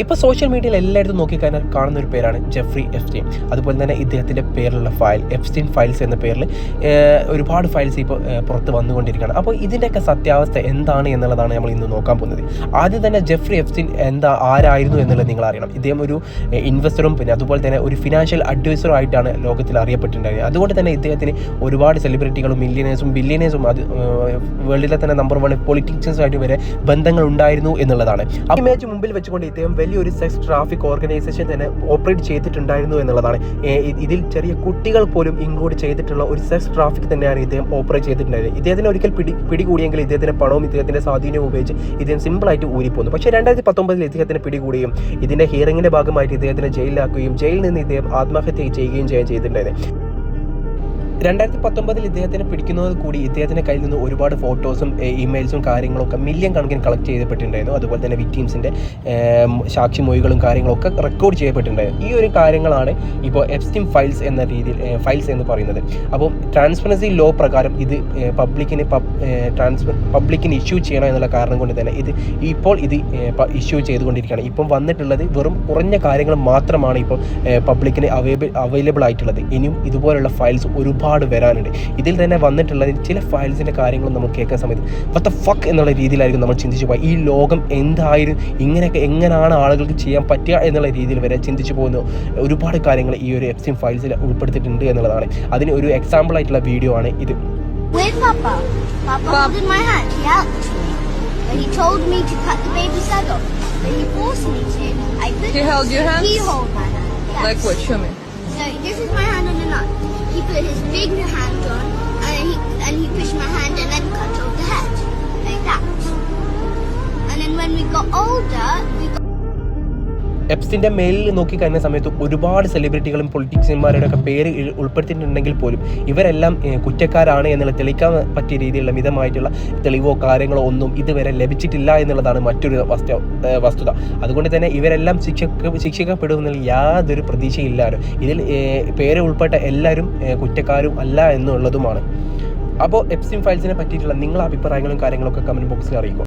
ഇപ്പോൾ സോഷ്യൽ മീഡിയയിൽ എല്ലായിടത്തും നോക്കിക്കഴിഞ്ഞാൽ കാണുന്ന ഒരു പേരാണ് ജെഫ്രി എപ്സ്റ്റീൻ. അതുപോലെ തന്നെ ഇദ്ദേഹത്തിൻ്റെ പേരിലുള്ള ഫയൽ എപ്സ്റ്റീൻ ഫയൽസ് എന്ന പേരിൽ ഒരുപാട് ഫയൽസ് ഇപ്പോൾ പുറത്ത് വന്നുകൊണ്ടിരിക്കുകയാണ്. അപ്പോൾ ഇതിൻ്റെയൊക്കെ സത്യാവസ്ഥ എന്താണ് എന്നുള്ളതാണ് നമ്മൾ ഇന്ന് നോക്കാൻ പോകുന്നത്. ആദ്യം തന്നെ ജെഫ്രി എപ്സ്റ്റീൻ ആരായിരുന്നു എന്നുള്ളത് നിങ്ങൾ അറിയണം. ഇദ്ദേഹം ഒരു ഇൻവെസ്റ്ററും പിന്നെ അതുപോലെ തന്നെ ഒരു ഫിനാൻഷ്യൽ അഡ്വൈസറും ആയിട്ടാണ് ലോകത്തിൽ അറിയപ്പെട്ടിട്ടുണ്ടായിരുന്നത്. അതുകൊണ്ട് തന്നെ ഇദ്ദേഹത്തിന് ഒരുപാട് സെലിബ്രിറ്റികളും മില്യനേഴ്സും ബില്യനേഴ്സും അത് വേൾഡിലെ തന്നെ നമ്പർ 1 പൊളിറ്റീഷ്യൻസുമായിട്ട് വരെ ബന്ധങ്ങൾ ഉണ്ടായിരുന്നു എന്നുള്ളതാണ്. ആ ഇമേജ് മുമ്പിൽ വെച്ചുകൊണ്ട് ഇദ്ദേഹം വലിയൊരു സെക്സ് ട്രാഫിക് ഓർഗനൈസേഷൻ തന്നെ ഓപ്പറേറ്റ് ചെയ്തിട്ടുണ്ടായിരുന്നു എന്നുള്ളതാണ്. ഇതിൽ ചെറിയ കുട്ടികൾ പോലും ഇൻക്ലൂഡ് ചെയ്തിട്ടുള്ള ഒരു സെക്സ് ട്രാഫിക് തന്നെയാണ് ഇദ്ദേഹം ഓപ്പറേറ്റ് ചെയ്തിട്ടുണ്ടായിരുന്നത്. ഇദ്ദേഹത്തിന് ഒരിക്കൽ പിടികൂടിയെങ്കിൽ ഇദ്ദേഹത്തിൻ്റെ പണവും ഇദ്ദേഹത്തിൻ്റെ സ്വാധീനവും ഉപയോഗിച്ച് ഇദ്ദേഹം സിമ്പിളായിട്ട് ഊരിപ്പോന്നു. പക്ഷേ 2019 ഇദ്ദേഹത്തിന് പിടികൂടുകയും ഇതിൻ്റെ ഹിയറിങ്ങിൻ്റെ ഭാഗമായിട്ട് ഇദ്ദേഹത്തിനെ ജയിലിലാക്കുകയും ജയിലിൽ നിന്ന് ഇദ്ദേഹം ആത്മഹത്യ ചെയ്യുകയും ചെയ്തിട്ടുണ്ടായിരുന്നു. 2019 ഇദ്ദേഹത്തിനെ പിടിക്കുന്നത് കൂടി ഇദ്ദേഹത്തിൻ്റെ കയ്യിൽ നിന്ന് ഒരുപാട് ഫോട്ടോസും ഇമെയിൽസും കാര്യങ്ങളൊക്കെ മില്യൺ കണക്കിന് കളക്ട് ചെയ്യപ്പെട്ടിട്ടുണ്ടായിരുന്നു. അതുപോലെ തന്നെ വിക്ടിംസിൻ്റെ സാക്ഷിമൊഴികളും കാര്യങ്ങളൊക്കെ റെക്കോർഡ് ചെയ്യപ്പെട്ടിട്ടുണ്ടായിരുന്നു. ഈ ഒരു കാര്യങ്ങളാണ് ഇപ്പോൾ എപ്സ്റ്റീൻ ഫയൽസ് എന്ന രീതിയിൽ ഫയൽസ് എന്ന് പറയുന്നത്. അപ്പം ട്രാൻസ്പെറൻസി ലോ പ്രകാരം ഇത് പബ്ലിക്കിന് ഇഷ്യൂ ചെയ്യണം എന്നുള്ള കാരണം കൊണ്ട് തന്നെ ഇത് ഇഷ്യൂ ചെയ്തുകൊണ്ടിരിക്കുകയാണ്. ഇപ്പം വന്നിട്ടുള്ളത് വെറും കുറഞ്ഞ കാര്യങ്ങൾ മാത്രമാണ് ഇപ്പോൾ പബ്ലിക്കിന് അവൈലബിൾ ആയിട്ടുള്ളത്. ഇനിയും ഇതുപോലുള്ള ഫയൽസ് ഒരുപാട് വരാനുണ്ട്. ഇതിൽ തന്നെ വന്നിട്ടുള്ളതിൽ ചില ഫയൽസിൻ്റെ കാര്യങ്ങളും നമ്മൾ കേൾക്കുന്ന സമയത്ത് what the fuck എന്നുള്ള രീതിയിലായിരിക്കും നമ്മൾ ചിന്തിച്ചു പോയി. ഈ ലോകം എന്തായിരുന്നു, ഇങ്ങനെയൊക്കെ എങ്ങനെയാണ് ആളുകൾക്ക് ചെയ്യാൻ പറ്റുക എന്നുള്ള രീതിയിൽ വരെ ചിന്തിച്ചു പോകുന്ന ഒരുപാട് കാര്യങ്ങൾ ഈ ഒരു എപ്സ്റ്റീൻ ഫയൽസിൽ ഉൾപ്പെടുത്തിയിട്ടുണ്ട് എന്നുള്ളതാണ്. അതിന് ഒരു എക്സാമ്പിൾ ആയിട്ടുള്ള വീഡിയോ ആണ് ഇത്. Papa holding my hand. He helped me. But he told me to cut the baby's head off. But he forced me to. I couldn't. He held your hand? He held my hand. Yes. Like what? Show me. So this is my hand on the nut. He put his big hand on, and he pushed my hand and then cut off the head like that. And then when we got older, എപ്സ്റ്റീൻ്റെ മെയിലിൽ നോക്കിക്കഴിഞ്ഞ സമയത്ത് ഒരുപാട് സെലിബ്രിറ്റികളും പൊളിറ്റീഷ്യന്മാരുടെ ഒക്കെ പേര് ഉൾപ്പെടുത്തിയിട്ടുണ്ടെങ്കിൽ പോലും ഇവരെല്ലാം കുറ്റക്കാരാണ് എന്നുള്ള തെളിയിക്കാൻ പറ്റിയ രീതിയിലുള്ള മിതമായിട്ടുള്ള തെളിവോ കാര്യങ്ങളോ ഒന്നും ഇതുവരെ ലഭിച്ചിട്ടില്ല എന്നുള്ളതാണ് മറ്റൊരു വസ്തുത. അതുകൊണ്ട് തന്നെ ഇവരെല്ലാം ശിക്ഷിക്കപ്പെടുമെന്നുള്ള യാതൊരു പ്രതീക്ഷയില്ലാരും ഇതിൽ പേര് ഉൾപ്പെട്ട എല്ലാവരും കുറ്റക്കാരും അല്ല എന്നുള്ളതുമാണ്. അപ്പോൾ എപ്സ്റ്റീൻ ഫയൽസിനെ പറ്റിയിട്ടുള്ള നിങ്ങളുടെ അഭിപ്രായങ്ങളും കാര്യങ്ങളൊക്കെ കമൻറ്റ് ബോക്സിൽ അറിയിക്കും.